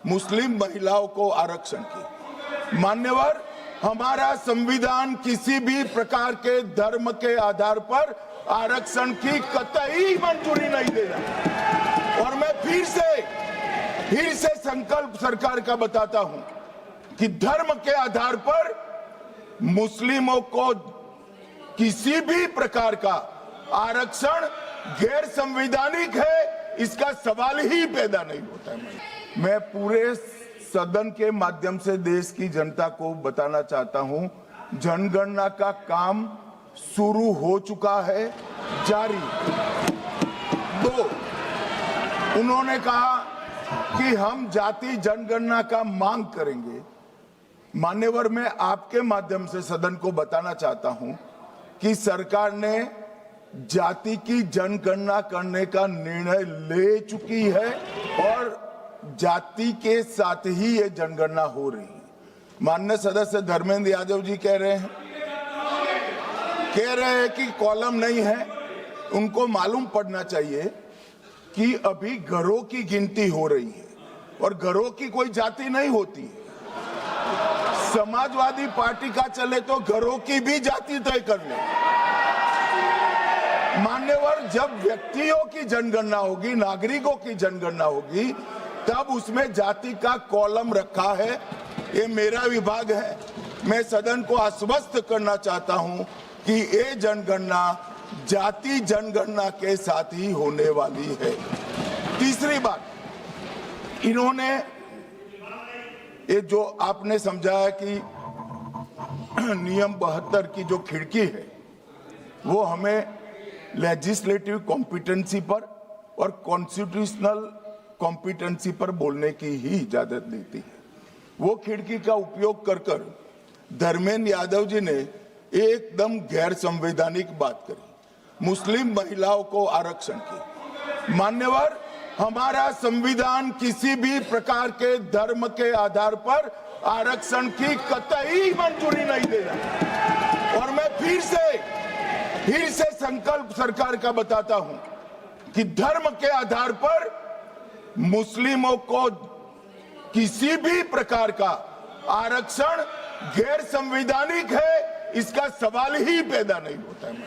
मुस्लिम महिलाओं को आरक्षण की। मान्यवर, हमारा संविधान किसी भी प्रकार के धर्म के आधार पर आरक्षण की कतई मंजूरी नहीं देगा। और मैं फिर से संकल्प सरकार का बताता हूं कि धर्म के आधार पर मुस्लिमों को किसी भी प्रकार का आरक्षण गैर संवैधानिक है, इसका सवाल ही पैदा नहीं होता है। मैं पूरे सदन के माध्यम से देश की जनता को बताना चाहता हूं, जनगणना का काम शुरू हो चुका है, जारी। 2, उन्होंने कहा कि हम जाति जनगणना का मांग करेंगे। मान्यवर, मैं आपके माध्यम से सदन को बताना चाहता हूं कि सरकार ने जाति की जनगणना करने का निर्णय ले चुकी है और जाति के साथ ही ये जनगणना हो रही है। माननीय सदस्य धर्मेंद्र यादव जी कह रहे हैं कि कॉलम नहीं है। उनको मालूम पड़ना चाहिए कि अभी घरों की गिनती हो रही है और घरों की कोई जाति नहीं होती है। समाजवादी पार्टी का चले तो घरों की भी जाति तय कर ले। मान्यवर, जब व्यक्तियों की जनगणना होगी, नागरिकों की जनगणना होगी, तब उसमें जाति का कॉलम रखा है। ये मेरा विभाग है। मैं सदन को आश्वस्त करना चाहता हूं कि ये जनगणना जाति जनगणना के साथ ही होने वाली है। तीसरी बात, इन्होंने ये जो आपने समझाया कि नियम 72 की जो खिड़की है वो हमें लेजिस्लेटिव कॉम्पिटेंसी पर और कॉन्स्टिट्यूशनल कॉम्पिटेंसी पर बोलने की ही इजाजत देती है। वो खिड़की का उपयोग कर धर्मेंद्र यादव जी ने एकदम गैर संवैधानिक बात करी, मुस्लिम महिलाओं को आरक्षण की। मान्यवर, हमारा संविधान किसी भी प्रकार के धर्म के आधार पर आरक्षण की कतई मंजूरी नहीं देगा। और मैं फिर से संकल्प सरकार का बताता हूं कि धर्म के आधार पर मुस्लिमों को किसी भी प्रकार का आरक्षण गैर संवैधानिक है, इसका सवाल ही पैदा नहीं होता है।